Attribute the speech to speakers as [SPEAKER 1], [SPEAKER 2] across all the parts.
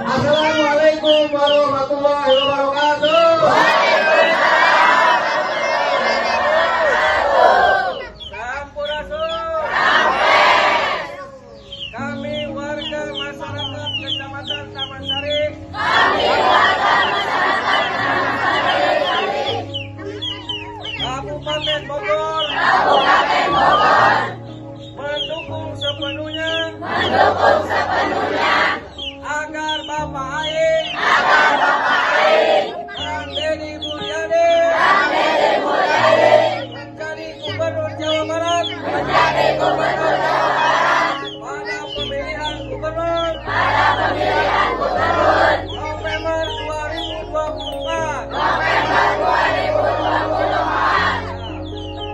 [SPEAKER 1] Assalamualaikum warahmatullahi wabarakatuh.
[SPEAKER 2] Sampurasun. Kami warga masyarakat Kecamatan Taman Sari. Kabupaten Bogor. Mendukung sepenuhnya. Agar Bapak Aing. Kang Deddy Mulyadi. Menjadi Gubernur Jawa Barat. Pada pemilihan gubernur. November 2024.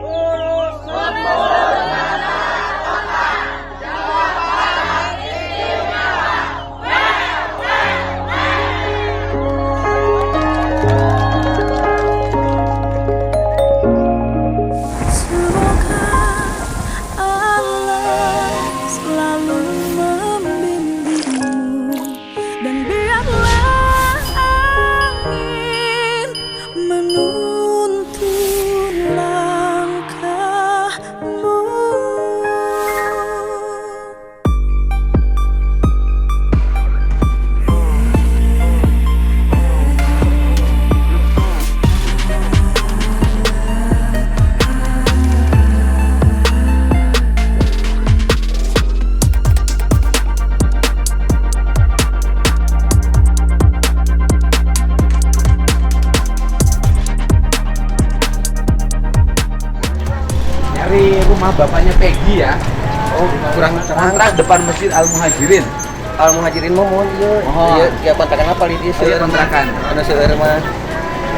[SPEAKER 2] Urus
[SPEAKER 3] Semoga Allah selalu membimbingmu dan biarlah angin menuntun langkahmu.
[SPEAKER 4] Nyari rumah bapaknya Peggy ya. Oh, kurang kontrak depan Masjid Al Muhajirin.
[SPEAKER 5] Al Muhajirin mau iya.
[SPEAKER 4] Oh.
[SPEAKER 5] Iya kontrakan apa li dia?
[SPEAKER 4] Iya, kontrakan.
[SPEAKER 5] Anu seueur mah.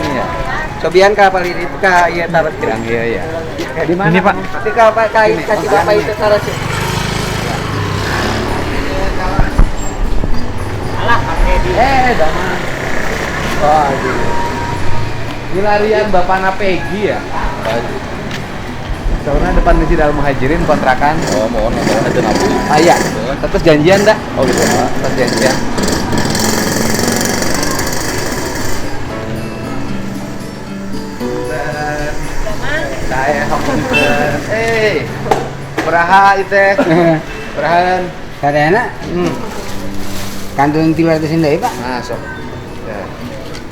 [SPEAKER 4] Iya.
[SPEAKER 5] Cobian ka apa li ka ieu taruh
[SPEAKER 4] Yang iya ya.
[SPEAKER 5] di mana?
[SPEAKER 4] Ini, Pak.
[SPEAKER 5] Tapi ka apa ka kasih apa itu taruh sih?
[SPEAKER 4] Daman. Wah, gitu. Ini larian bapaknya Peggy ya. Soalnya depan Masjid Al Muhajirin kontrakan.
[SPEAKER 6] Oh, mohon ada nabi.
[SPEAKER 4] Ah iya. Terus janjian dah.
[SPEAKER 6] Oh gitu.
[SPEAKER 4] Terus janjian. Saya hapunten. Beraha itu. Berahan.
[SPEAKER 7] Kadana kantun 300 deui, Pak.
[SPEAKER 4] Nah, sok. Ya.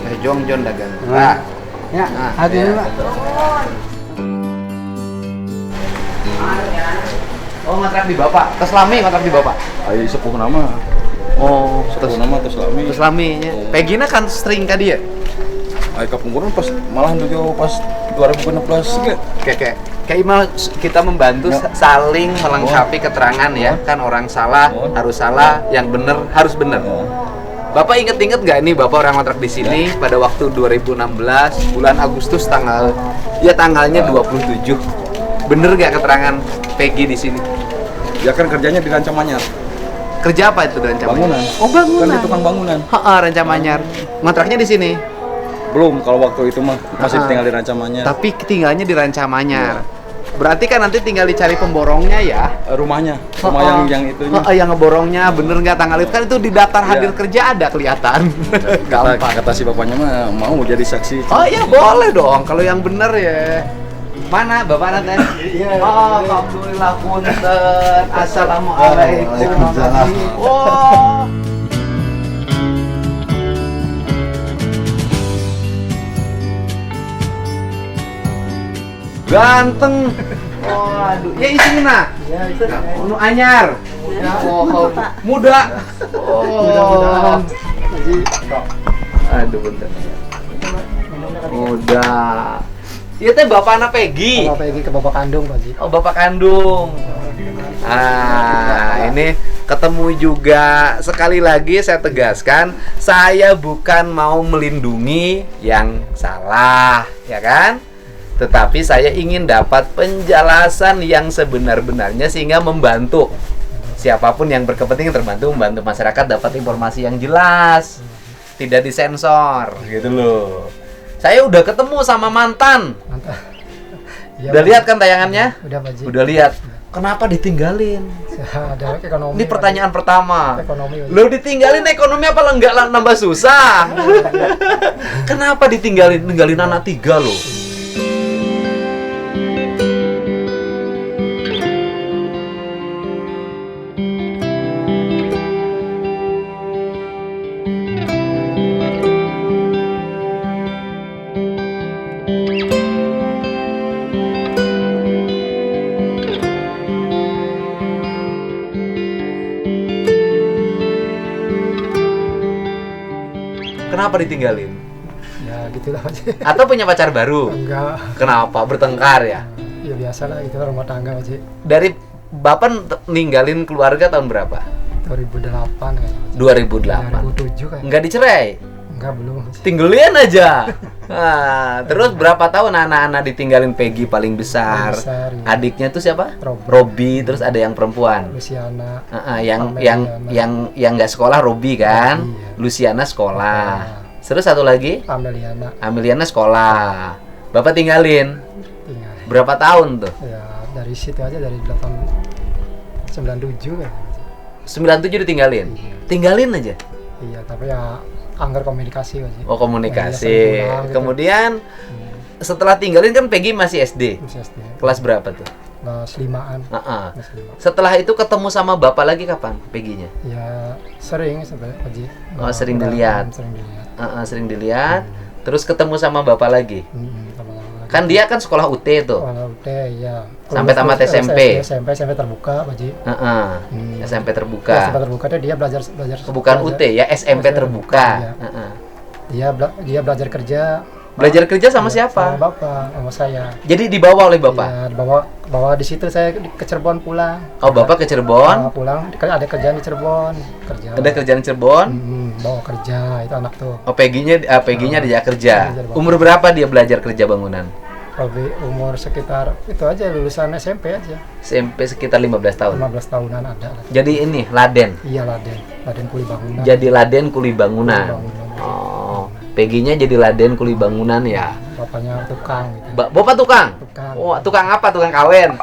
[SPEAKER 4] Nah, jong dagang.
[SPEAKER 7] Nah. Ya,
[SPEAKER 4] Nah,
[SPEAKER 7] hati
[SPEAKER 4] iya.
[SPEAKER 7] Pak.
[SPEAKER 4] Oh, ngontrak di Bapak. Teslami ngontrak di Bapak.
[SPEAKER 6] Ayo sepuh nama.
[SPEAKER 4] Oh,
[SPEAKER 6] Sepuh nama terus lami.
[SPEAKER 4] Teslami nya. Pegina kan sering ka dia.
[SPEAKER 6] Ayo kapungkurun pas malah dulu pas 2016 ge.
[SPEAKER 4] Kayak Imal kita membantu
[SPEAKER 6] Ya.
[SPEAKER 4] saling melengkapi keterangan ya. Kan orang salah harus salah, yang benar harus benar. Bapak inget-inget nggak nih Bapak orang kontrak di sini pada waktu 2016 bulan Agustus tanggalnya 27. Bener nggak keterangan Peggy di sini?
[SPEAKER 6] Ya kan kerjanya di Rancamanyar.
[SPEAKER 4] Kerja apa itu dan
[SPEAKER 6] Bangunan.
[SPEAKER 4] Oh, bangunan.
[SPEAKER 6] Kan itu tukang bangunan.
[SPEAKER 4] Rancamanyar. Kontraknya di sini.
[SPEAKER 6] Belum kalau waktu itu mah masih tinggal di Rancamanyar.
[SPEAKER 4] Tapi tinggalnya di Rancamanyar. Berarti kan nanti tinggal dicari pemborongnya ya.
[SPEAKER 6] Rumahnya, rumah yang itunya.
[SPEAKER 4] Yang ngeborongnya bener nggak tanggal itu kan itu di daftar hadir
[SPEAKER 6] Iya.
[SPEAKER 4] kerja ada kelihatan. Gampang.
[SPEAKER 6] Kata si bapaknya mah mau jadi saksi.
[SPEAKER 4] Oh iya boleh dong kalau yang bener ya. Mana bapak nanti? Oh, alhamdulillah punten. Assalamualaikum.
[SPEAKER 6] Waalaikumsalam.
[SPEAKER 4] Oh. Ganteng. Waduh, ya isinya nak.
[SPEAKER 7] Ya, itu.
[SPEAKER 4] Nu anyar. Oh, muda. Oh. Aduh, bentar. Muda. Iya teh bapak anak Peggy.
[SPEAKER 7] Bapak pergi ke bapak kandung, Pak Ji.
[SPEAKER 4] Oh, bapak kandung. Ini ketemu juga. Sekali lagi saya tegaskan, saya bukan mau melindungi yang salah, ya kan? Tetapi saya ingin dapat penjelasan yang sebenar-benarnya sehingga membantu siapapun yang berkepentingan membantu masyarakat dapat informasi yang jelas, tidak disensor, gitu loh. Saya udah ketemu sama mantan.
[SPEAKER 7] Mantap. Ya,
[SPEAKER 4] Udah
[SPEAKER 7] Pak.
[SPEAKER 4] lihat kan tayangannya?
[SPEAKER 7] Udah, Pak Ji.
[SPEAKER 4] Udah lihat. Kenapa ditinggalin?
[SPEAKER 7] Ada ekonomi.
[SPEAKER 4] Ini pertanyaan pertama.
[SPEAKER 7] Ekonomi.
[SPEAKER 4] Lo ditinggalin ekonomi apa lo nggak nambah susah? Kenapa ditinggalin? Ninggalin anak 3 loh. Kenapa ditinggalin?
[SPEAKER 7] Ya gitulah Pak Haji.
[SPEAKER 4] Atau punya pacar baru?
[SPEAKER 7] Enggak.
[SPEAKER 4] Kenapa? Bertengkar ya?
[SPEAKER 7] Ya biasa lah gitu rumah tangga Pak Haji.
[SPEAKER 4] Dari Bapak ninggalin keluarga tahun berapa?
[SPEAKER 7] 2008 kayaknya.
[SPEAKER 4] 2008.
[SPEAKER 7] 2007 kan.
[SPEAKER 4] Enggak dicerai?
[SPEAKER 7] Enggak belum. Pak Haji.
[SPEAKER 4] Tinggalin aja. Nah, terus berapa tahun anak-anak ditinggalin Peggy paling besar?
[SPEAKER 7] Paling besar, iya.
[SPEAKER 4] Adiknya tuh siapa?
[SPEAKER 7] Robby.
[SPEAKER 4] Robby, terus ada yang perempuan.
[SPEAKER 7] Luciana.
[SPEAKER 4] Yang nggak sekolah Robby kan?
[SPEAKER 7] Robby, ya.
[SPEAKER 4] Luciana sekolah. Terus satu lagi?
[SPEAKER 7] Ameliana.
[SPEAKER 4] Ameliana sekolah. Bapak tinggalin.
[SPEAKER 7] Tinggal.
[SPEAKER 4] Berapa tahun tuh?
[SPEAKER 7] Ya dari situ aja dari 97 kan.
[SPEAKER 4] 97 ditinggalin.
[SPEAKER 7] Iya.
[SPEAKER 4] Tinggalin aja.
[SPEAKER 7] Iya, tapi ya anggar komunikasi Pak Haji.
[SPEAKER 4] Oh, komunikasi.
[SPEAKER 7] Ya, sering pulang gitu.
[SPEAKER 4] Kemudian setelah tinggalin kan Peggy masih SD.
[SPEAKER 7] Masih SD.
[SPEAKER 4] Kelas berapa tuh?
[SPEAKER 7] Kelas 5-an.
[SPEAKER 4] Heeh.
[SPEAKER 7] Kelas 5.
[SPEAKER 4] Setelah itu ketemu sama Bapak lagi kapan Peggy-nya?
[SPEAKER 7] Ya sering sebenarnya Pak Haji.
[SPEAKER 4] Oh, sering dilihat.
[SPEAKER 7] Sering dilihat.
[SPEAKER 4] Sering dilihat. Terus ketemu sama Bapak lagi.
[SPEAKER 7] Sama-sama lagi.
[SPEAKER 4] Kan dia kan sekolah UT tuh.
[SPEAKER 7] Kalau udah ya.
[SPEAKER 4] Sampai tamat SMP.
[SPEAKER 7] SMP terbuka Pak Haji.
[SPEAKER 4] Heeh. SMP
[SPEAKER 7] Ya,
[SPEAKER 4] terbuka.
[SPEAKER 7] SMP terbuka dia belajar
[SPEAKER 4] Bukan UT ya, SMP terbuka.
[SPEAKER 7] Iya.
[SPEAKER 4] Heeh.
[SPEAKER 7] Dia belajar kerja.
[SPEAKER 4] Belajar kerja sama
[SPEAKER 7] Sama
[SPEAKER 4] siapa?
[SPEAKER 7] Bapak, sama saya.
[SPEAKER 4] Jadi dibawa oleh Bapak.
[SPEAKER 7] Ya, bawa di situ saya ke Cirebon pulang.
[SPEAKER 4] Oh, Bapak ke Cirebon.
[SPEAKER 7] Pulang ada kerjaan di Cirebon. Kerja.
[SPEAKER 4] Ada kerjaan di Cirebon.
[SPEAKER 7] Bawa kerja itu anak tuh.
[SPEAKER 4] Oh, Peggy-nya dia kerja.
[SPEAKER 7] Belajar Bapak.
[SPEAKER 4] Umur berapa dia belajar kerja bangunan?
[SPEAKER 7] Lebih umur sekitar itu aja lulusan SMP aja.
[SPEAKER 4] SMP sekitar 15 tahun.
[SPEAKER 7] 15 tahunan ada.
[SPEAKER 4] Jadi ini Laden.
[SPEAKER 7] Iya Laden kuli bangunan.
[SPEAKER 4] Jadi Laden kuli bangunan.
[SPEAKER 7] Kuli bangunan.
[SPEAKER 4] Oh, Peggy-nya jadi Laden kuli bangunan ya.
[SPEAKER 7] Bapaknya tukang gitu.
[SPEAKER 4] Bapak tukang?
[SPEAKER 7] Tukang.
[SPEAKER 4] Oh, tukang apa? Tukang kawin.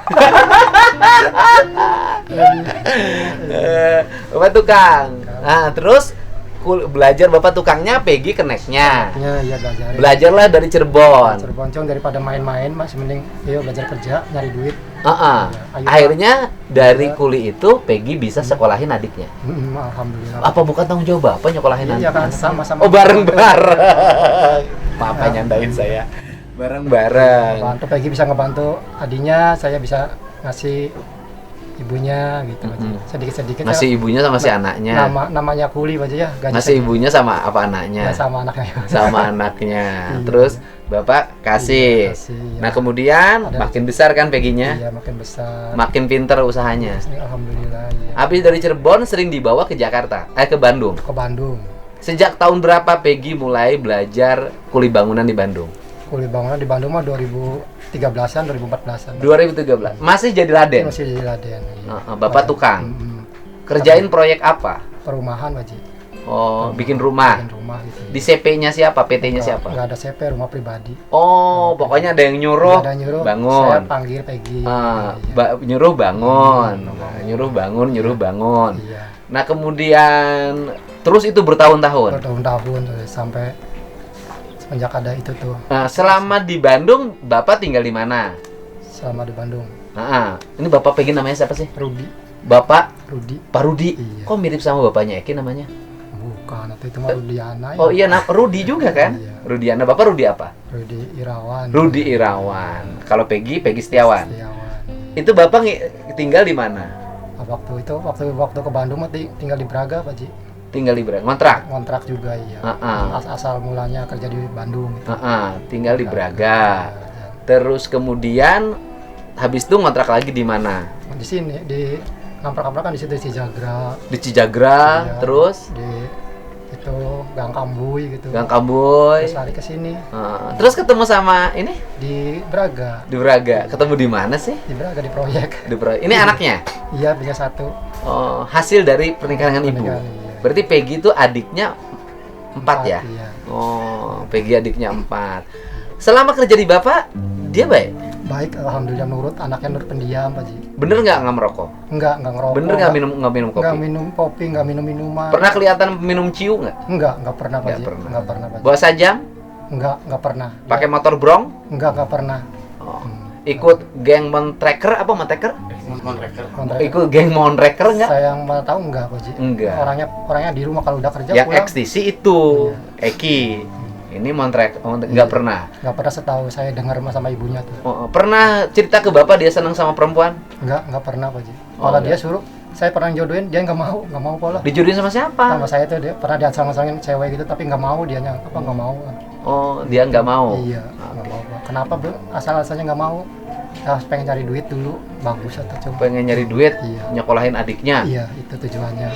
[SPEAKER 4] Bapak tukang. Nah, terus belajar Bapak tukangnya, Peggy keneknya.
[SPEAKER 7] Iya belajar.
[SPEAKER 4] Belajarlah dari Cirebon.
[SPEAKER 7] Cirebon Cong, daripada main-main masih mending belajar kerja nyari duit.
[SPEAKER 4] Ayo, akhirnya dari kuli itu Peggy bisa sekolahin adiknya.
[SPEAKER 7] Alhamdulillah.
[SPEAKER 4] Apa bukan tanggung jawab Bapak nyekolahin
[SPEAKER 7] Iya
[SPEAKER 4] adiknya?
[SPEAKER 7] kan sama-sama.
[SPEAKER 4] Oh, bareng-bareng. Papa nyandain saya. Bareng-bareng.
[SPEAKER 7] Bantu Peggy bisa ngebantu adiknya, saya bisa ngasih ibunya gitu aja. Sedikit-sedikit.
[SPEAKER 4] Ngasih ibunya sama si anaknya.
[SPEAKER 7] Namanya kuli aja ya.
[SPEAKER 4] Ngasih ibunya sama apa anaknya?
[SPEAKER 7] Ya, sama anaknya.
[SPEAKER 4] Sama anaknya.
[SPEAKER 7] Iya.
[SPEAKER 4] Terus Bapak kasih.
[SPEAKER 7] Iya, kasih, ya.
[SPEAKER 4] Nah, kemudian makin besar kan Peggy-nya?
[SPEAKER 7] Iya, makin besar.
[SPEAKER 4] Makin pinter usahanya.
[SPEAKER 7] Alhamdulillah ya.
[SPEAKER 4] Habis dari Cirebon sering dibawa ke Jakarta, ke Bandung.
[SPEAKER 7] Ke Bandung.
[SPEAKER 4] Sejak tahun berapa Peggy mulai belajar kuli bangunan di Bandung?
[SPEAKER 7] Kuli bangunan di Bandung mah 2013-an, 2014-an.
[SPEAKER 4] 2013. Masih jadi Laden.
[SPEAKER 7] Masih jadi Laden. Iya.
[SPEAKER 4] Bapak tukang. Kerjain proyek apa?
[SPEAKER 7] Perumahan, Pak Ji.
[SPEAKER 4] Oh, bikin rumah.
[SPEAKER 7] Bikin rumah gitu.
[SPEAKER 4] Di CP-nya siapa? PT-nya siapa?
[SPEAKER 7] Enggak ada CP, rumah pribadi.
[SPEAKER 4] Oh, pokoknya ada yang nyuruh,
[SPEAKER 7] Ada yang nyuruh,
[SPEAKER 4] bangun.
[SPEAKER 7] Saya panggil Peggy. Iya.
[SPEAKER 4] Nyuruh bangun. Nah, nyuruh bangun.
[SPEAKER 7] Iya.
[SPEAKER 4] Nah, kemudian terus itu bertahun-tahun.
[SPEAKER 7] Bertahun-tahun sampai semenjak ada itu tuh.
[SPEAKER 4] Nah, selama di Bandung, Bapak tinggal di mana?
[SPEAKER 7] Selama di Bandung.
[SPEAKER 4] Ini Bapak Peggy namanya siapa sih?
[SPEAKER 7] Rudi.
[SPEAKER 4] Bapak
[SPEAKER 7] Rudi.
[SPEAKER 4] Pak Rudi.
[SPEAKER 7] Iya.
[SPEAKER 4] Kok mirip sama bapaknya Eki namanya?
[SPEAKER 7] Bukan, itu mah Rudiana.
[SPEAKER 4] Oh iya, Rudi juga kan?
[SPEAKER 7] Iya.
[SPEAKER 4] Rudiana. Bapak Rudi apa?
[SPEAKER 7] Rudi Irawan.
[SPEAKER 4] Rudi Irawan. Kalau Peggy Setiawan.
[SPEAKER 7] Setiawan.
[SPEAKER 4] Itu Bapak tinggal di mana?
[SPEAKER 7] Waktu ke Bandung mah tinggal di Braga, Pak Ji.
[SPEAKER 4] Tinggal di Braga. Ngontrak
[SPEAKER 7] Juga iya. Asal mulanya kerja di Bandung gitu.
[SPEAKER 4] Tinggal di Braga. Terus kemudian habis itu ngontrak lagi di mana?
[SPEAKER 7] Di sini di ngamprak-ngamprak kan di situ di Cijagra.
[SPEAKER 4] Di Cijagra,
[SPEAKER 7] Iya,
[SPEAKER 4] terus
[SPEAKER 7] di itu Gang Kambuy gitu.
[SPEAKER 4] Gang Kambuy.
[SPEAKER 7] Terus lari ke sini
[SPEAKER 4] Terus ketemu sama ini
[SPEAKER 7] di Braga.
[SPEAKER 4] di Braga. Ketemu di mana sih?
[SPEAKER 7] Di Braga di proyek.
[SPEAKER 4] Di Braga. Ini anaknya?
[SPEAKER 7] Iya, punya satu.
[SPEAKER 4] Oh, hasil dari pernikahan ibu.
[SPEAKER 7] Pernikahan, iya.
[SPEAKER 4] Berarti Peggy itu adiknya 4 ya?
[SPEAKER 7] Iya.
[SPEAKER 4] Oh, Peggy adiknya 4. Selama kerja di Bapak, dia baik?
[SPEAKER 7] baik, alhamdulillah nurut, anaknya nurut pendiam Pak Ji.
[SPEAKER 4] Bener nggak merokok?
[SPEAKER 7] Enggak ngerokok.
[SPEAKER 4] Bener nggak minum kopi?
[SPEAKER 7] Enggak minum kopi, enggak minum minuman.
[SPEAKER 4] Pernah kelihatan minum ciu nggak?
[SPEAKER 7] Enggak pernah Pak Ji.
[SPEAKER 4] Nggak pernah.
[SPEAKER 7] Enggak pernah Pak Ji.
[SPEAKER 4] Bawa sajam?
[SPEAKER 7] Enggak pernah.
[SPEAKER 4] Pakai motor brong?
[SPEAKER 7] Enggak pernah.
[SPEAKER 4] Oh. Ikut geng Montracker apa Montracker?
[SPEAKER 7] Kontrak.
[SPEAKER 4] Ikut geng Montracker nggak?
[SPEAKER 7] Saya yang mau tahu enggak Pak Ji.
[SPEAKER 4] Enggak.
[SPEAKER 7] Orangnya di rumah kalau udah kerja
[SPEAKER 4] Yang
[SPEAKER 7] pulang.
[SPEAKER 4] ekstisi itu Eki. Ini nggak pernah.
[SPEAKER 7] Enggak pernah setahu saya dengar sama ibunya tuh.
[SPEAKER 4] Oh, pernah cerita ke bapak dia senang sama perempuan?
[SPEAKER 7] Enggak pernah Pak Ji.
[SPEAKER 4] Oh,
[SPEAKER 7] Kalau
[SPEAKER 4] enggak.
[SPEAKER 7] dia suruh, saya pernah jodohin, dia enggak mau pola.
[SPEAKER 4] Dijodohin sama siapa?
[SPEAKER 7] Sama saya tuh dia pernah diasang-asangin cewek gitu tapi enggak mau dianya enggak mau.
[SPEAKER 4] Oh, dia nggak mau.
[SPEAKER 7] Iya, enggak mau. Pak. Kenapa, Bu? Asal-asalnya enggak mau. Ya, pengen cari duit dulu, bagus atau coba.
[SPEAKER 4] Pengen nyari duit,
[SPEAKER 7] Iya.
[SPEAKER 4] nyekolahin adiknya.
[SPEAKER 7] Iya, itu tujuannya.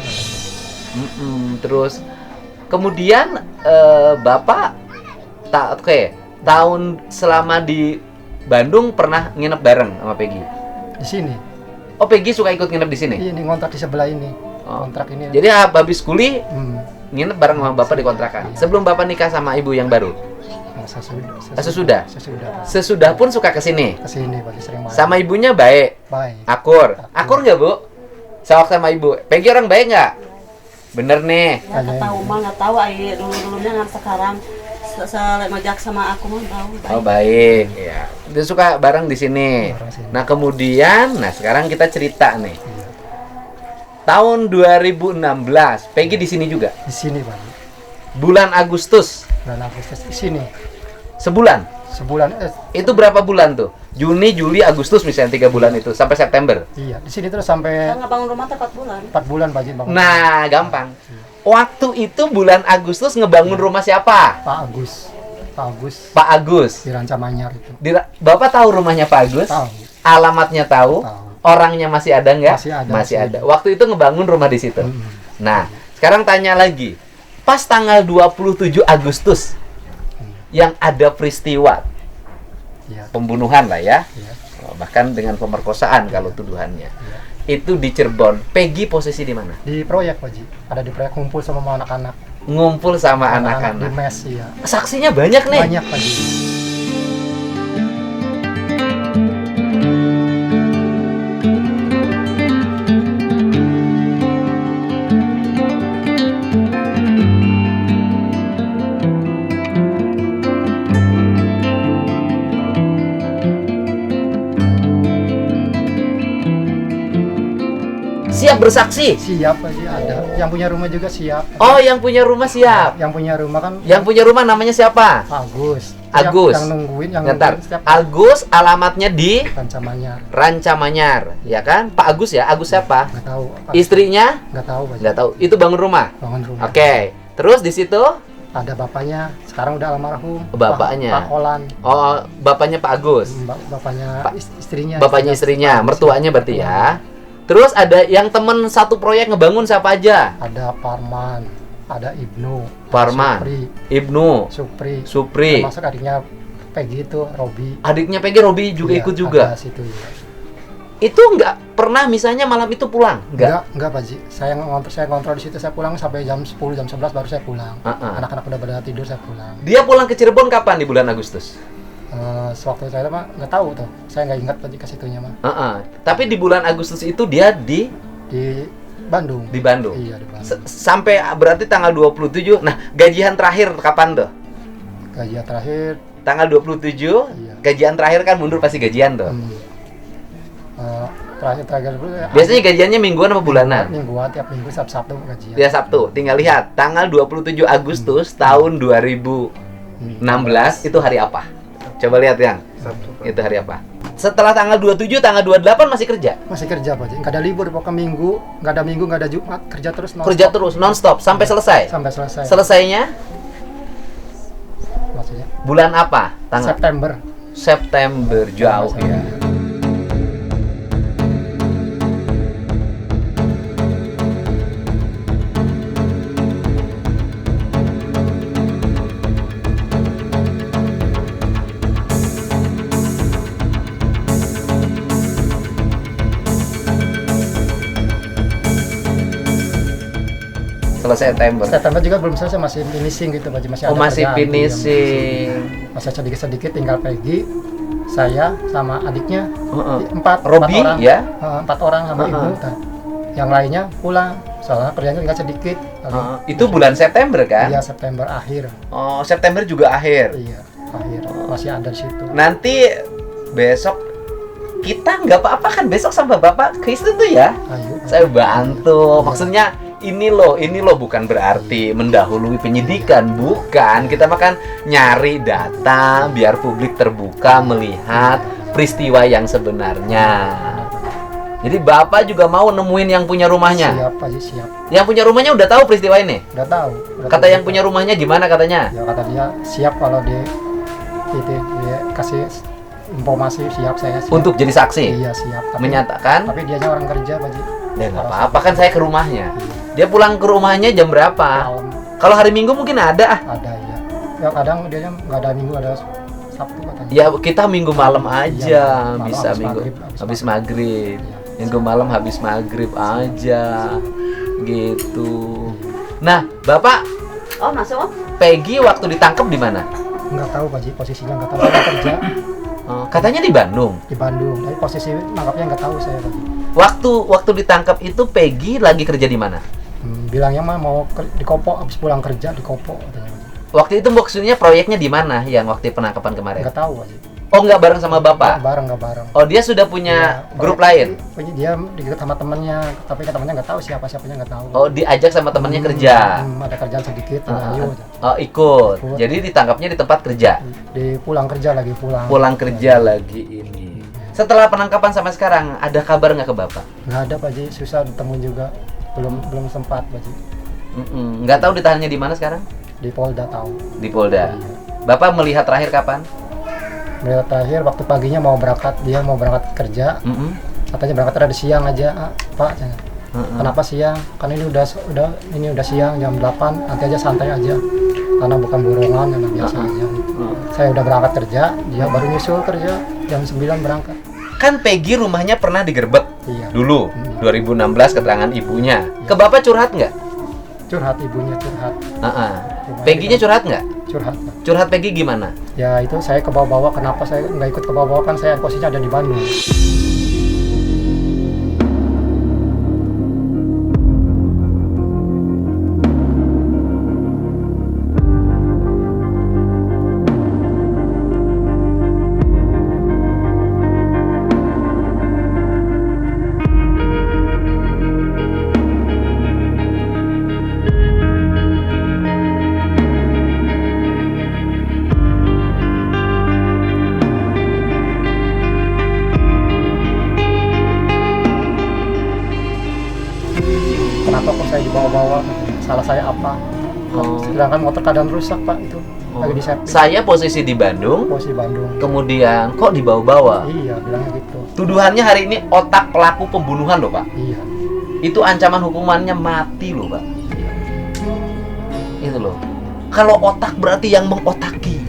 [SPEAKER 4] Terus kemudian bapak tahun selama di Bandung pernah nginep bareng sama Peggy.
[SPEAKER 7] Di sini.
[SPEAKER 4] Oh, Peggy suka ikut nginep di sini.
[SPEAKER 7] Ini ngontrak di sebelah ini.
[SPEAKER 4] Oh.
[SPEAKER 7] Kontrak ini.
[SPEAKER 4] Jadi habis kuliah
[SPEAKER 7] Hmm.
[SPEAKER 4] nginep bareng sama bapak di kontrakan.
[SPEAKER 7] Iya.
[SPEAKER 4] Sebelum bapak nikah sama ibu yang baru.
[SPEAKER 7] Sesudah.
[SPEAKER 4] Sesudah pun suka kesini.
[SPEAKER 7] Kesini Pak, sering main.
[SPEAKER 4] Sama ibunya baik,
[SPEAKER 7] baik.
[SPEAKER 4] akur nggak Bu? Sama ibu. Peggy orang baik nggak? Bener nih.
[SPEAKER 8] Ya nggak tahu mah nggak tahu ay dulunya nggak sekarang selemajak sama aku mah tahu.
[SPEAKER 4] Oh baik, ya. Dia suka bareng di sini.
[SPEAKER 7] Bareng sini.
[SPEAKER 4] Nah kemudian, sekarang kita cerita nih. Tahun 2016, Peggy di sini juga.
[SPEAKER 7] Di sini Pak.
[SPEAKER 4] Bulan Agustus,
[SPEAKER 7] Bulan Agustus di sini.
[SPEAKER 4] sebulan.
[SPEAKER 7] Sebulan
[SPEAKER 4] Itu berapa bulan tuh? Juni, Juli, Agustus misalnya 3 bulan itu sampai September.
[SPEAKER 7] iya, di sini terus sampai
[SPEAKER 8] Saya nggak bangun rumah tepat bulan.
[SPEAKER 7] 4 bulan Pak Ji bangun.
[SPEAKER 4] Nah, gampang. Waktu itu bulan Agustus ngebangun rumah siapa?
[SPEAKER 7] Pak Agus.
[SPEAKER 4] Pak Agus.
[SPEAKER 7] Di Rancamanyar itu.
[SPEAKER 4] Bapak tahu rumahnya Pak Agus?
[SPEAKER 7] Tahu.
[SPEAKER 4] Alamatnya tahu?
[SPEAKER 7] Tahu.
[SPEAKER 4] Orangnya masih ada nggak?
[SPEAKER 7] Masih ada.
[SPEAKER 4] Waktu itu ngebangun rumah di situ.
[SPEAKER 7] Hmm.
[SPEAKER 4] Nah, sekarang tanya lagi. Pas tanggal 27 Agustus yang ada peristiwa
[SPEAKER 7] Iya.
[SPEAKER 4] pembunuhan lah ya.
[SPEAKER 7] Iya.
[SPEAKER 4] Bahkan dengan pemerkosaan kalau tuduhannya. Itu di Cirebon. Peggy posisi di mana?
[SPEAKER 7] Di proyek Pak Ji. Ada di proyek kumpul sama anak-anak.
[SPEAKER 4] Ngumpul sama
[SPEAKER 7] Di
[SPEAKER 4] anak-anak.
[SPEAKER 7] mes ya.
[SPEAKER 4] Saksinya banyak nih.
[SPEAKER 7] Banyak Pak Ji.
[SPEAKER 4] Siap bersaksi.
[SPEAKER 7] Siap Pak Ji, ada. Yang punya rumah juga siap.
[SPEAKER 4] Oh, yang punya rumah siap.
[SPEAKER 7] Yang punya rumah kan
[SPEAKER 4] Yang punya rumah namanya siapa?
[SPEAKER 7] Agus.
[SPEAKER 4] Agus.
[SPEAKER 7] Yang nungguin,
[SPEAKER 4] Ntar.
[SPEAKER 7] setiap
[SPEAKER 4] Agus alamatnya di
[SPEAKER 7] Rancamanyar.
[SPEAKER 4] Rancamanyar, ya kan? Pak Agus ya. Agus siapa?
[SPEAKER 7] Nggak tahu.
[SPEAKER 4] Istrinya?
[SPEAKER 7] Nggak tahu Pak Ji.
[SPEAKER 4] Nggak tahu. Itu bangun rumah.
[SPEAKER 7] Bangun rumah.
[SPEAKER 4] Oke. Terus di situ
[SPEAKER 7] Ada bapaknya. Sekarang udah almarhum.
[SPEAKER 4] Bapaknya.
[SPEAKER 7] Pak Olan.
[SPEAKER 4] oh bapaknya Pak Agus.
[SPEAKER 7] Bapaknya
[SPEAKER 4] Pak-
[SPEAKER 7] istrinya.
[SPEAKER 4] Bapaknya istrinya, mertuanya berarti ya. Terus ada yang temen satu proyek ngebangun siapa aja?
[SPEAKER 7] Ada Parman, ada Ibnu,
[SPEAKER 4] Parman,
[SPEAKER 7] Supri,
[SPEAKER 4] Ibnu, Supri.
[SPEAKER 7] termasuk adiknya Peggy itu Robi.
[SPEAKER 4] Adiknya Peggy, Robi juga
[SPEAKER 7] Iya,
[SPEAKER 4] ikut juga.
[SPEAKER 7] ada situ, ya.
[SPEAKER 4] Itu nggak pernah misalnya malam itu pulang?
[SPEAKER 7] Enggak Pak Ji. Saya ngontrol di situ, saya pulang sampai jam 10, jam 11 baru saya pulang. Anak-anak udah pada tidur, saya pulang.
[SPEAKER 4] Dia pulang ke Cirebon kapan di bulan Agustus?
[SPEAKER 7] Sewaktu saya mah nggak tahu tuh. Saya nggak ingat Pak Ji ke situnya mah.
[SPEAKER 4] Tapi di bulan Agustus itu dia di
[SPEAKER 7] Bandung.
[SPEAKER 4] Di Bandung.
[SPEAKER 7] Iya, di Bandung.
[SPEAKER 4] Sampai berarti tanggal 27. Nah, gajian terakhir kapan tuh?
[SPEAKER 7] Gajian terakhir
[SPEAKER 4] Tanggal 27.
[SPEAKER 7] Iya.
[SPEAKER 4] Gajian terakhir kan mundur pasti gajian tuh.
[SPEAKER 7] terakhir dulu ya.
[SPEAKER 4] Biasanya gajiannya mingguan apa bulanan?
[SPEAKER 7] Mingguan, tiap minggu Sabtu gajian.
[SPEAKER 4] Dia Sabtu. Tinggal lihat tanggal 27 Agustus tahun 2016 itu hari apa? Coba lihat yang.
[SPEAKER 7] Sabtu.
[SPEAKER 4] Itu hari apa? Setelah tanggal 27, tanggal 28 masih kerja?
[SPEAKER 7] Masih kerja Pak Ji. Nggak ada libur, pokoknya minggu, nggak ada Jumat, kerja terus non-stop.
[SPEAKER 4] Kerja terus non-stop sampai selesai.
[SPEAKER 7] Sampai selesai.
[SPEAKER 4] Selesainya
[SPEAKER 7] Maksudnya
[SPEAKER 4] bulan apa?
[SPEAKER 7] September.
[SPEAKER 4] September jauh ya. Selesai September.
[SPEAKER 7] September juga belum selesai, masih finishing gitu Pak Ji, masih ada
[SPEAKER 4] Masih
[SPEAKER 7] kerjaan,
[SPEAKER 4] finishing.
[SPEAKER 7] iya, masih sedikit-sedikit tinggal Peggy saya sama adiknya,
[SPEAKER 4] Heeh.
[SPEAKER 7] empat
[SPEAKER 4] Robi,
[SPEAKER 7] orang,
[SPEAKER 4] ya?
[SPEAKER 7] 4 orang sama
[SPEAKER 4] Heeh.
[SPEAKER 7] ibu. Nah, yang lainnya pulang, soalnya kerjanya tinggal sedikit.
[SPEAKER 4] Itu bulan September kan?
[SPEAKER 7] Iya, September akhir.
[SPEAKER 4] Oh, September juga akhir.
[SPEAKER 7] Iya, akhir masih ada di situ.
[SPEAKER 4] Nanti besok kita nggak apa-apa kan besok sama Bapak ke situ tuh ya?
[SPEAKER 7] Ayo.
[SPEAKER 4] Saya bantu. Maksudnya ini loh bukan berarti mendahului penyidikan, bukan. Kita makan nyari data biar publik terbuka melihat peristiwa yang sebenarnya. Jadi Bapak juga mau nemuin yang punya rumahnya.
[SPEAKER 7] Siap Haji, siap.
[SPEAKER 4] Yang punya rumahnya udah tahu peristiwa ini.
[SPEAKER 7] Udah tahu.
[SPEAKER 4] Kata yang punya rumahnya gimana katanya?
[SPEAKER 7] Ya kata dia siap kalau dia kasih informasi, siap saya siap.
[SPEAKER 4] Untuk jadi saksi.
[SPEAKER 7] Iya siap.
[SPEAKER 4] Menyatakan.
[SPEAKER 7] Tapi dianya orang kerja Pak Haji.
[SPEAKER 4] Ya nggak apa-apa kan saya ke rumahnya. Dia pulang ke rumahnya jam berapa?
[SPEAKER 7] Malam
[SPEAKER 4] Kalau hari Minggu mungkin ada.
[SPEAKER 7] ada ya. Ya kadang dia nggak ada Minggu, ada Sabtu katanya.
[SPEAKER 4] Ya kita Minggu malam aja
[SPEAKER 7] Iya, malam
[SPEAKER 4] bisa
[SPEAKER 7] habis
[SPEAKER 4] Minggu
[SPEAKER 7] maghrib,
[SPEAKER 4] habis maghrib.
[SPEAKER 7] Iya.
[SPEAKER 4] Minggu malam habis maghrib aja gitu. Nah, Bapak
[SPEAKER 8] Oh, masuk Om?
[SPEAKER 4] Peggy waktu ditangkap di mana?
[SPEAKER 7] Nggak tahu Pak Haji, posisinya nggak tahu. Saya kerja
[SPEAKER 4] Oh, katanya di Bandung.
[SPEAKER 7] di Bandung. Tapi posisi nangkapnya nggak tahu saya Pak Haji.
[SPEAKER 4] Waktu ditangkap itu Peggy lagi kerja di mana?
[SPEAKER 7] Bilangnya mah mau di Kopo, habis pulang kerja di Kopo katanya Pak Haji.
[SPEAKER 4] Waktu itu maksudnya proyeknya di mana yang waktu penangkapan kemarin?
[SPEAKER 7] Nggak tahu Pak Haji.
[SPEAKER 4] Oh, nggak bareng sama Bapak?
[SPEAKER 7] Nggak bareng.
[SPEAKER 4] Oh, dia sudah punya
[SPEAKER 7] Iya,
[SPEAKER 4] grup
[SPEAKER 7] proyek-
[SPEAKER 4] lain?
[SPEAKER 7] Punya dia dekat sama temannya, tapi kan temannya nggak tahu siapanya nggak tahu.
[SPEAKER 4] Oh, diajak sama temannya kerja.
[SPEAKER 7] Ada kerjaan sedikit,
[SPEAKER 4] Ah,
[SPEAKER 7] ayo.
[SPEAKER 4] oh, ikut.
[SPEAKER 7] Ikut.
[SPEAKER 4] Jadi ditangkapnya di tempat kerja.
[SPEAKER 7] Di pulang kerja lagi pulang.
[SPEAKER 4] Pulang kerja lagi ini. Setelah penangkapan sampai sekarang, ada kabar nggak ke Bapak?
[SPEAKER 7] Nggak ada Pak Haji, susah ditemu juga. Belum sempat Pak Haji.
[SPEAKER 4] Nggak tahu ditahannya di mana sekarang?
[SPEAKER 7] Di Polda tahu.
[SPEAKER 4] Di Polda. Bapak melihat terakhir kapan?
[SPEAKER 7] Melihat terakhir waktu paginya mau berangkat, dia mau berangkat kerja. Katanya berangkat ada siang aja, Pak. Kenapa siang? Kan ini udah siang jam 8, nanti aja santai aja. Karena bukan borongan yang biasa aja. Saya udah berangkat kerja, dia baru nyusul kerja jam 9 berangkat.
[SPEAKER 4] Kan Peggy rumahnya pernah digerebek
[SPEAKER 7] Iya.
[SPEAKER 4] dulu, 2016 keterangan ibunya. Ke Bapak curhat nggak?
[SPEAKER 7] Curhat ibunya curhat.
[SPEAKER 4] Peggy-nya curhat nggak?
[SPEAKER 7] Curhat Pak.
[SPEAKER 4] Curhat Peggy gimana?
[SPEAKER 7] Ya itu saya ke bawah-bawah, kenapa saya nggak ikut ke bawah-bawah, kan saya posisinya ada di Bandung. Kenapa kok saya dibawa-bawa? Salah saya apa? Sedangkan motor keadaan rusak Pak itu. Lagi di servis.
[SPEAKER 4] Saya posisi di Bandung,
[SPEAKER 7] Posisi Bandung.
[SPEAKER 4] kemudian kok dibawa-bawa?
[SPEAKER 7] Iya, bilangnya gitu.
[SPEAKER 4] Tuduhannya hari ini otak pelaku pembunuhan loh Pak.
[SPEAKER 7] Iya.
[SPEAKER 4] Itu ancaman hukumannya mati loh Pak. Itu loh. Kalau otak berarti yang mengotaki,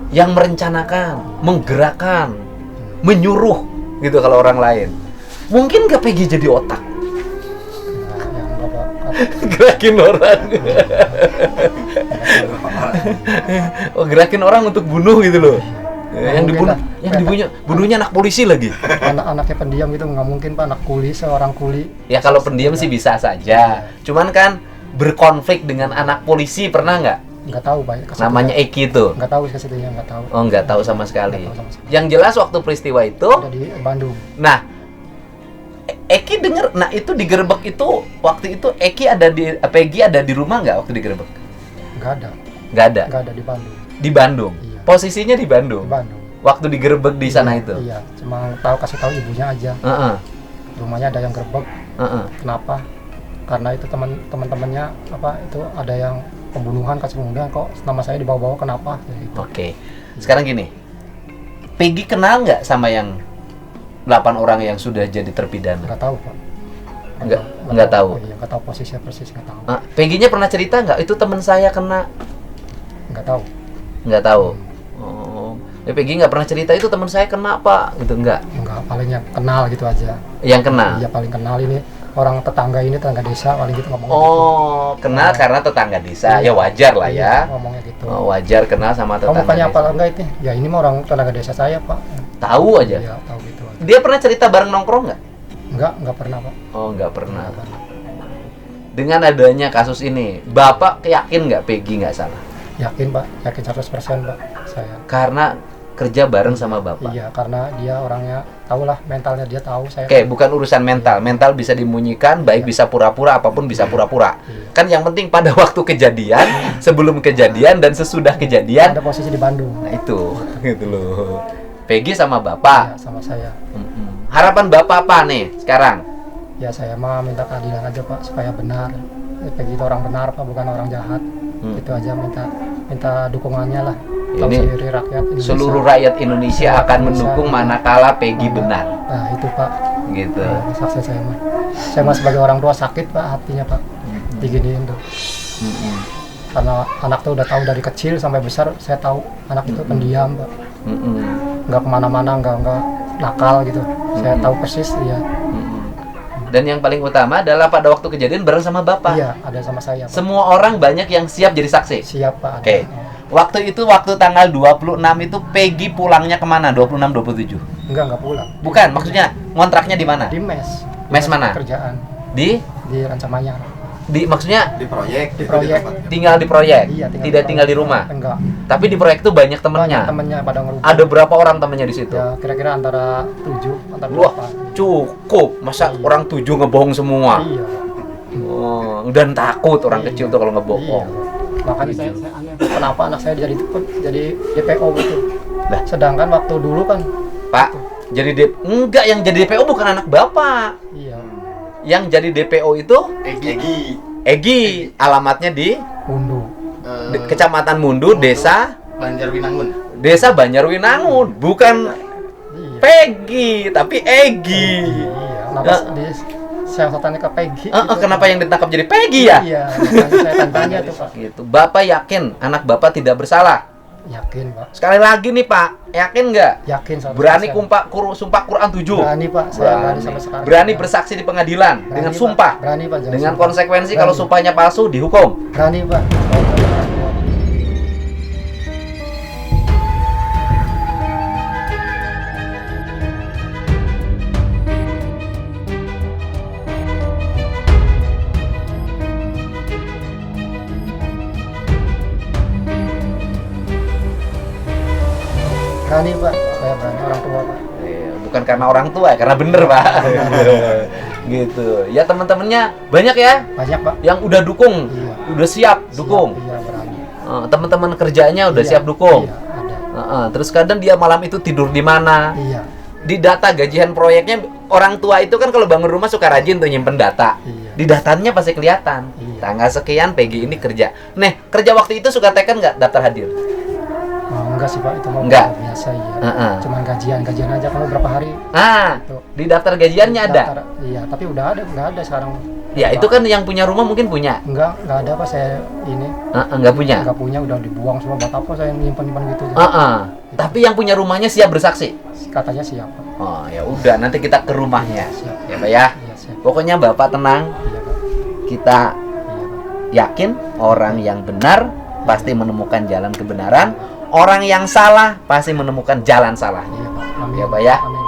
[SPEAKER 4] yang merencanakan, menggerakkan, menyuruh gitu kalau orang lain. Mungkin gak Peggy jadi otak?
[SPEAKER 7] Nah, yang Bapak
[SPEAKER 4] Gerakin orang. Oh, gerakin orang untuk bunuh gitu loh. Yang dibunuh, bunuhnya anak polisi lagi.
[SPEAKER 7] anak-anaknya pendiam gitu, nggak mungkin Pak, anak kuli, seorang kuli.
[SPEAKER 4] Ya kalau pendiam sih bisa saja. Cuman kan berkonflik dengan anak polisi pernah nggak?
[SPEAKER 7] Nggak tahu Pak.
[SPEAKER 4] Namanya Eki itu.
[SPEAKER 7] Nggak tahu ke situnya, nggak tahu.
[SPEAKER 4] Oh, nggak tahu sama sekali.
[SPEAKER 7] Nggak tahu sama sekali.
[SPEAKER 4] Yang jelas waktu peristiwa itu,
[SPEAKER 7] Ada di Bandung.
[SPEAKER 4] nah, Eki denger, nah itu digerebek itu waktu itu Peggy ada di rumah nggak waktu digerebek?
[SPEAKER 7] Nggak ada.
[SPEAKER 4] Nggak ada.
[SPEAKER 7] Nggak ada di Bandung.
[SPEAKER 4] Di Bandung.
[SPEAKER 7] Iya.
[SPEAKER 4] Posisinya di
[SPEAKER 7] Di
[SPEAKER 4] Bandung.
[SPEAKER 7] Bandung.
[SPEAKER 4] Waktu digerebek di sana itu.
[SPEAKER 7] Iya, cuma kasih tahu ibunya aja.
[SPEAKER 4] Heeh.
[SPEAKER 7] Rumahnya ada yang gerebek.
[SPEAKER 4] Heeh.
[SPEAKER 7] Kenapa? Karena itu teman-temannya apa itu ada yang pembunuhan, kasih pembunuhan, kok nama saya dibawa-bawa, kenapa? Gitu.
[SPEAKER 4] Oke. Sekarang gini. Peggy kenal nggak sama yang 8 orang yang sudah jadi terpidana?
[SPEAKER 7] Nggak tahu Pak.
[SPEAKER 4] Nggak tahu.
[SPEAKER 7] Iya, nggak tahu posisinya persis, nggak tahu.
[SPEAKER 4] Peggy-nya pernah cerita nggak? Itu teman saya kena.
[SPEAKER 7] Nggak tahu.
[SPEAKER 4] Nggak tahu. Oh. Peggy nggak pernah cerita itu teman saya kena Pak, gitu enggak?
[SPEAKER 7] Enggak, paling yang kenal gitu aja.
[SPEAKER 4] Yang kena?
[SPEAKER 7] Iya, paling kenal ini orang tetangga ini, tetangga desa paling gitu ngomong.
[SPEAKER 4] Oh, kenal karena tetangga desa. Ya
[SPEAKER 7] Iya.
[SPEAKER 4] wajar lah
[SPEAKER 7] Iya,
[SPEAKER 4] ya.
[SPEAKER 7] ngomongnya gitu.
[SPEAKER 4] Oh, wajar kenal sama
[SPEAKER 7] Kamu
[SPEAKER 4] tetangga
[SPEAKER 7] bukannya
[SPEAKER 4] desa.
[SPEAKER 7] apa enggak itu? Ya ini mah orang tetangga desa saya, Pak.
[SPEAKER 4] Tahu aja.
[SPEAKER 7] Iya, tahu gitu aja.
[SPEAKER 4] Dia pernah cerita bareng nongkrong nggak?
[SPEAKER 7] Enggak pernah, Pak.
[SPEAKER 4] Oh, nggak pernah.
[SPEAKER 7] Enggak pernah.
[SPEAKER 4] Dengan adanya kasus ini, Bapak yakin nggak Peggy nggak salah?
[SPEAKER 7] Yakin, Pak. Yakin 100%, Pak. Saya.
[SPEAKER 4] Karena kerja bareng sama Bapak.
[SPEAKER 7] Iya, karena dia orangnya tahulah mentalnya, dia tahu saya.
[SPEAKER 4] Oke, bukan urusan mental. Mental bisa dimunyikan, baik bisa pura-pura, apapun bisa pura-pura.
[SPEAKER 7] Iya.
[SPEAKER 4] Kan yang penting pada waktu kejadian, sebelum kejadian dan sesudah kejadian,
[SPEAKER 7] Ada posisi di Bandung.
[SPEAKER 4] nah itu, gitu loh. Peggy sama Bapak.
[SPEAKER 7] Iya, sama saya.
[SPEAKER 4] Harapan Bapak apa nih sekarang?
[SPEAKER 7] Ya saya mah minta keadilan aja, Pak, supaya benar. Peggy itu orang benar, Pak, bukan orang jahat. Itu aja, minta dukungannya lah. Tahu
[SPEAKER 4] Ini
[SPEAKER 7] sendiri rakyat Indonesia.
[SPEAKER 4] Seluruh rakyat Indonesia akan mendukung manakala Peggy benar.
[SPEAKER 7] Nah, itu, Pak.
[SPEAKER 4] Gitu.
[SPEAKER 7] Nah, saksi saya mah. Saya mah sebagai orang tua sakit, Pak, hatinya, Pak. Diginiin tuh. Karena anak tuh udah tahu dari kecil sampai besar, saya tahu anak itu pendiam, Pak. Nggak kemana-mana, nggak nakal gitu. Saya tahu persis dia.
[SPEAKER 4] Dan yang paling utama adalah pada waktu kejadian bareng sama Bapak.
[SPEAKER 7] Iya, ada sama saya, Pak.
[SPEAKER 4] Semua orang banyak yang siap jadi saksi.
[SPEAKER 7] Siap, Pak. Ada.
[SPEAKER 4] Oke. Waktu itu, waktu tanggal 26 itu Peggy pulangnya kemana? 26, 27?
[SPEAKER 7] Enggak pulang.
[SPEAKER 4] Bukan, maksudnya ngontraknya di mana?
[SPEAKER 7] Di mes.
[SPEAKER 4] Mes mana?
[SPEAKER 7] Kerjaan
[SPEAKER 4] Di
[SPEAKER 7] Rancamanyar.
[SPEAKER 4] maksudnya
[SPEAKER 1] Di proyek.
[SPEAKER 7] Di proyek.
[SPEAKER 4] tinggal di proyek?
[SPEAKER 7] Iya,
[SPEAKER 4] Tidak tinggal di rumah?
[SPEAKER 7] Enggak.
[SPEAKER 4] Tapi di proyek itu banyak temennya?
[SPEAKER 7] Banyak temennya pada ngerubah.
[SPEAKER 4] Ada berapa orang temennya di situ?
[SPEAKER 7] Ya, kira-kira antara 7, antara
[SPEAKER 4] Wah,
[SPEAKER 7] 8.
[SPEAKER 4] cukup. Masa
[SPEAKER 7] Iya.
[SPEAKER 4] orang 7 ngebohong semua?
[SPEAKER 7] Iya.
[SPEAKER 4] Oh, dan takut orang
[SPEAKER 7] Iya.
[SPEAKER 4] kecil tuh kalau ngebohong.
[SPEAKER 7] Iya. Makanya saya aneh, kenapa anak saya jadi DPO gitu.
[SPEAKER 4] Lah.
[SPEAKER 7] Sedangkan waktu dulu kan,
[SPEAKER 4] Pak, jadi enggak, yang jadi DPO bukan anak Bapak.
[SPEAKER 7] iya,
[SPEAKER 4] Yang jadi DPO itu
[SPEAKER 1] Egi.
[SPEAKER 4] Egi, alamatnya di
[SPEAKER 7] undu.
[SPEAKER 4] Kecamatan Mundu, desa Banjarwinangun, bukan
[SPEAKER 7] Iya.
[SPEAKER 4] Peggy, tapi Egi.
[SPEAKER 7] Iya. Kenapa di siasatannya ke Peggy? gitu.
[SPEAKER 4] Kenapa yang ditangkap jadi Peggy ya?
[SPEAKER 7] Iya, makanya saya tanya tuh, Pak.
[SPEAKER 4] Gitu. Bapak yakin anak Bapak tidak bersalah?
[SPEAKER 7] Yakin, Pak.
[SPEAKER 4] Sekali lagi nih Pak, yakin nggak?
[SPEAKER 7] Yakin 100%.
[SPEAKER 4] Berani sumpah Quran 7?
[SPEAKER 7] Berani, Pak. Saya berani sampai sekarang.
[SPEAKER 4] Berani bersaksi di pengadilan
[SPEAKER 7] Berani,
[SPEAKER 4] dengan
[SPEAKER 7] Pak.
[SPEAKER 4] sumpah?
[SPEAKER 7] Berani, Pak. Jangan
[SPEAKER 4] Dengan
[SPEAKER 7] sumpah.
[SPEAKER 4] konsekuensi
[SPEAKER 7] Berani.
[SPEAKER 4] kalau sumpahnya palsu dihukum?
[SPEAKER 7] Berani, Pak. Saya berani orang tua. Berani, Pak. Saya berani orang tua, Pak.
[SPEAKER 4] Bukan karena orang tua, karena bener Pak. Gitu. Ya teman-temannya banyak ya
[SPEAKER 7] Banyak, Pak.
[SPEAKER 4] yang udah dukung,
[SPEAKER 7] Iya.
[SPEAKER 4] udah siap dukung.
[SPEAKER 7] Iya, berani.
[SPEAKER 4] Teman-teman kerjanya udah
[SPEAKER 7] Iya,
[SPEAKER 4] siap dukung.
[SPEAKER 7] Iya, ada.
[SPEAKER 4] Terus kadang dia malam itu tidur di mana?
[SPEAKER 7] Iya.
[SPEAKER 4] Di data gajian proyeknya, orang tua itu kan kalau bangun rumah suka rajin tuh nyimpen data.
[SPEAKER 7] Iya.
[SPEAKER 4] Di datanya pasti kelihatan.
[SPEAKER 7] Iya.
[SPEAKER 4] Tanggal sekian Peggy ini kerja. Nih, kerja waktu itu suka teken nggak daftar hadir?
[SPEAKER 7] Oh, enggak sih, Pak. Itu mah
[SPEAKER 4] Enggak.
[SPEAKER 7] biasa ya.
[SPEAKER 4] Heeh.
[SPEAKER 7] Cuman gajian aja kamu berapa hari?
[SPEAKER 4] Gitu. Di daftar gajiannya ada.
[SPEAKER 7] Daftar. Iya, tapi udah ada, enggak ada sekarang.
[SPEAKER 4] Ya, itu kan yang punya rumah mungkin punya.
[SPEAKER 7] Enggak ada, Pak. Saya ini
[SPEAKER 4] Nggak punya.
[SPEAKER 7] enggak punya, udah dibuang semua. Buat apa saya nyimpan-nyimpan gitu?
[SPEAKER 4] Tapi yang punya rumahnya siap bersaksi.
[SPEAKER 7] Katanya siapa?
[SPEAKER 4] Oh, ya udah, nanti kita ke rumahnya.
[SPEAKER 7] Siap.
[SPEAKER 4] Ya, Pak ya.
[SPEAKER 7] Iya, siap.
[SPEAKER 4] Pokoknya Bapak tenang.
[SPEAKER 7] Iya, Pak.
[SPEAKER 4] Kita
[SPEAKER 7] Iya, Pak.
[SPEAKER 4] yakin orang yang benar pasti menemukan jalan kebenaran. Orang yang salah pasti menemukan jalan salah.
[SPEAKER 7] Iya, Pak. Amin.
[SPEAKER 4] Ya, Pak ya.
[SPEAKER 7] Amin.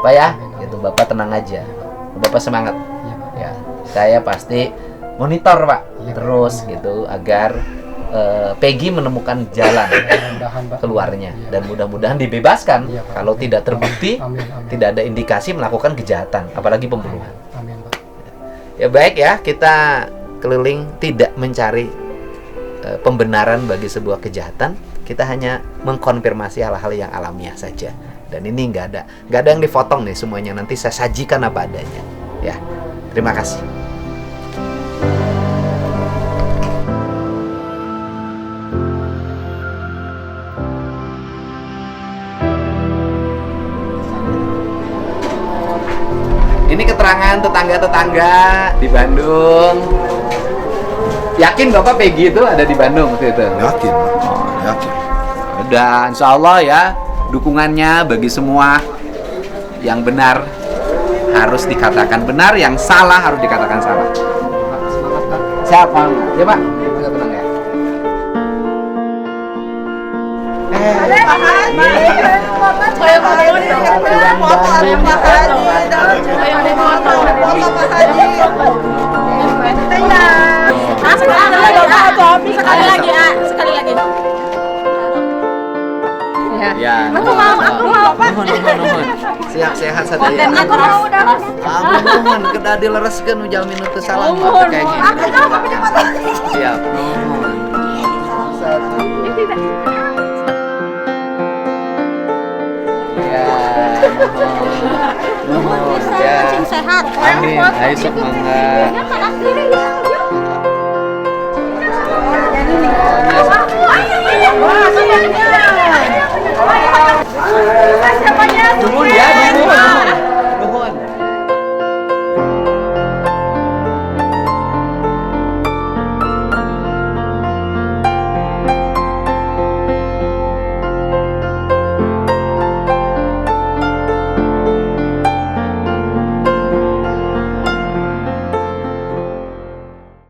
[SPEAKER 4] Pak ya, gitu Bapak tenang aja. Bapak semangat.
[SPEAKER 7] Iya, Pak.
[SPEAKER 4] Ya, saya pasti monitor Pak,
[SPEAKER 7] Iya,
[SPEAKER 4] terus
[SPEAKER 7] Pak.
[SPEAKER 4] gitu agar Peggy menemukan jalan
[SPEAKER 7] Mudah-mudahan, Pak.
[SPEAKER 4] keluarnya
[SPEAKER 7] Iya.
[SPEAKER 4] dan mudah-mudahan dibebaskan.
[SPEAKER 7] Iya, Pak.
[SPEAKER 4] Kalau
[SPEAKER 7] Amin.
[SPEAKER 4] tidak terbukti,
[SPEAKER 7] Amin, amin.
[SPEAKER 4] tidak ada indikasi melakukan kejahatan, apalagi pembunuhan.
[SPEAKER 7] Amin, Pak.
[SPEAKER 4] Ya baik ya, kita keliling tidak mencari pembenaran bagi sebuah kejahatan, kita hanya mengkonfirmasi hal-hal yang alamiah saja. Dan ini nggak ada yang dipotong nih semuanya. Nanti saya sajikan apa adanya. Ya, terima kasih. Ini keterangan tetangga-tetangga di Bandung. Yakin Bapak Peggy itu ada di Bandung waktu itu?
[SPEAKER 6] Yakin, yakin.
[SPEAKER 4] Udah, insya Allah ya, dukungannya bagi semua yang benar harus dikatakan benar, yang salah harus dikatakan salah. Siapa? Ya Pak, agak tenang ya.
[SPEAKER 8] Sekali lagi, sekali lagi.
[SPEAKER 4] Ya.
[SPEAKER 8] Aku mau, Pak.
[SPEAKER 4] Nuhun. Siap sehat sadaya.
[SPEAKER 8] Aku mau udah.
[SPEAKER 4] Nuhun kedah dilereskeun nu jalmi nu teu salah mah kayak gini. Siap. Nuhun. Satu. Ya. Nuhun. Ya.
[SPEAKER 8] Sehat.
[SPEAKER 4] Amin. Ayo sok mangga. Nuhun ya, nuhun.